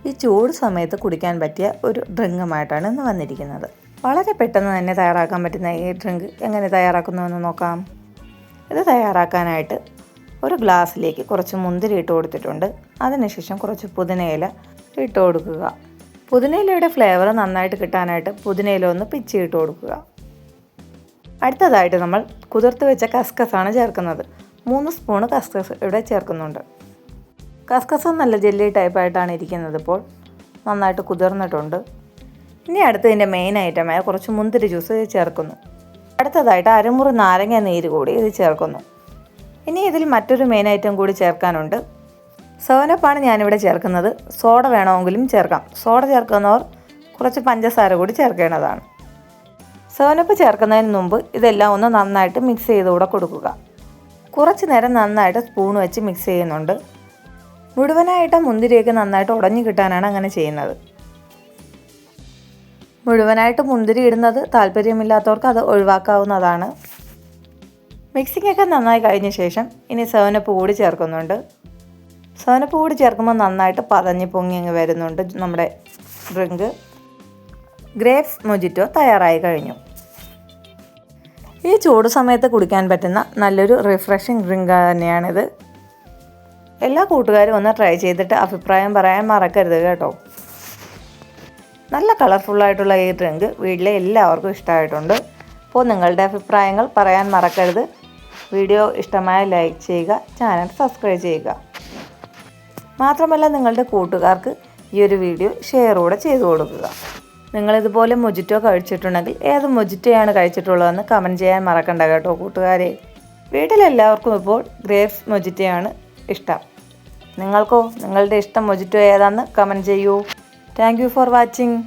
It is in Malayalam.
ഈ ചൂട് സമയത്ത് കുടിക്കാൻ പറ്റിയ ഒരു ഡ്രിങ്കുമായിട്ടാണ് ഇന്ന് വന്നിരിക്കുന്നത്. വളരെ പെട്ടെന്ന് തന്നെ തയ്യാറാക്കാൻ പറ്റുന്ന ഈ ഡ്രിങ്ക് എങ്ങനെ തയ്യാറാക്കുന്നുവെന്ന് നോക്കാം. ഇത് തയ്യാറാക്കാനായിട്ട് ഒരു ഗ്ലാസ്സിലേക്ക് കുറച്ച് മുന്തിരി ഇട്ട് കൊടുത്തിട്ടുണ്ട്. അതിനുശേഷം കുറച്ച് പുതിനയില ഇട്ട് കൊടുക്കുക. പുതിനയിലയുടെ ഫ്ലേവർ നന്നായിട്ട് കിട്ടാനായിട്ട് പുതിനയില ഒന്ന് പിച്ചി ഇട്ട് കൊടുക്കുക. അടുത്തതായിട്ട് നമ്മൾ കുതിർത്ത് വെച്ച കസ്കസാണ് ചേർക്കുന്നത്. 3 സ്പൂണ് കസ്കസ് ഇവിടെ ചേർക്കുന്നുണ്ട്. കസ്കസ് നല്ല ജെല്ലി ടൈപ്പായിട്ടാണ് ഇരിക്കുന്നത്. ഇപ്പോൾ നന്നായിട്ട് കുതിർന്നിട്ടുണ്ട്. ഇനി അടുത്തതിൻ്റെ മെയിൻ ഐറ്റമായ കുറച്ച് മുന്തിരി ജ്യൂസ് ചേർക്കുന്നു. അടുത്തതായിട്ട് അരമുറി നാരങ്ങ നീര് കൂടി ഇത് ചേർക്കുന്നു. ഇനി ഇതിൽ മറ്റൊരു മെയിൻ ഐറ്റം കൂടി ചേർക്കാനുണ്ട്. 7up ആണ് ഞാനിവിടെ ചേർക്കുന്നത്. സോഡ വേണമെങ്കിലും ചേർക്കാം. സോഡ ചേർക്കുന്നവർ കുറച്ച് പഞ്ചസാര കൂടി ചേർക്കേണ്ടതാണ്. 7up ചേർക്കുന്നതിന് മുമ്പ് ഇതെല്ലാം ഒന്ന് നന്നായിട്ട് മിക്സ് ചെയ്തുകൂടെ കൊടുക്കുക. കുറച്ച് നേരം നന്നായിട്ട് സ്പൂൺ വെച്ച് മിക്സ് ചെയ്യുന്നുണ്ട്. മുഴുവനായിട്ട് മുന്തിരിയൊക്കെ നന്നായിട്ട് ഉടഞ്ഞു കിട്ടാനാണ് അങ്ങനെ ചെയ്യുന്നത്. മുഴുവനായിട്ട് മുന്തിരി ഇടുന്നത് താല്പര്യമില്ലാത്തവർക്ക് അത് ഒഴിവാക്കാവുന്നതാണ്. മിക്സിംഗ് ഒക്കെ നന്നായി കഴിഞ്ഞ ശേഷം ഇനി 7up കൂടി ചേർക്കുന്നുണ്ട്. 7up കൂടി ചേർക്കുമ്പോൾ നന്നായിട്ട് പതഞ്ഞ് പൊങ്ങി അങ്ങ് വരുന്നുണ്ട്. നമ്മുടെ ഡ്രിങ്ക് ഗ്രേപ്സ് മൊജിറ്റോ തയ്യാറായി കഴിഞ്ഞു. ഈ ചൂട് സമയത്ത് കുടിക്കാൻ പറ്റുന്ന നല്ലൊരു റിഫ്രഷിങ് ഡ്രിങ്ക് തന്നെയാണിത്. എല്ലാ കൂട്ടുകാരും ഒന്ന് ട്രൈ ചെയ്തിട്ട് അഭിപ്രായം പറയാൻ മറക്കരുത് കേട്ടോ. നല്ല കളർഫുള്ളായിട്ടുള്ള ഈ ഡ്രിങ്ക് വീട്ടിലെ എല്ലാവർക്കും ഇഷ്ടമായിട്ടുണ്ട്. അപ്പോൾ നിങ്ങളുടെ അഭിപ്രായങ്ങൾ പറയാൻ മറക്കരുത്. വീഡിയോ ഇഷ്ടമായ ലൈക്ക് ചെയ്യുക, ചാനൽ സബ്സ്ക്രൈബ് ചെയ്യുക. മാത്രമല്ല നിങ്ങളുടെ കൂട്ടുകാർക്ക് ഈ ഒരു വീഡിയോ ഷെയർ കൂടെ ചെയ്തു കൊടുക്കുക. നിങ്ങളിതുപോലെ മൊജിറ്റോ കഴിച്ചിട്ടുണ്ടെങ്കിൽ ഏത് മൊജിറ്റോയാണ് കഴിച്ചിട്ടുള്ളതെന്ന് കമൻറ്റ് ചെയ്യാൻ മറക്കണ്ട കേട്ടോ കൂട്ടുകാരെ. വീട്ടിലെല്ലാവർക്കും ഇപ്പോൾ ഗ്രേപ്സ് മൊജിറ്റോയാണ് ഇഷ്ടം. നിങ്ങൾക്കോ? നിങ്ങളുടെ ഇഷ്ടം മൊജിറ്റോ ഏതാണെന്ന് കമൻറ്റ് ചെയ്യൂ. Thank you for watching.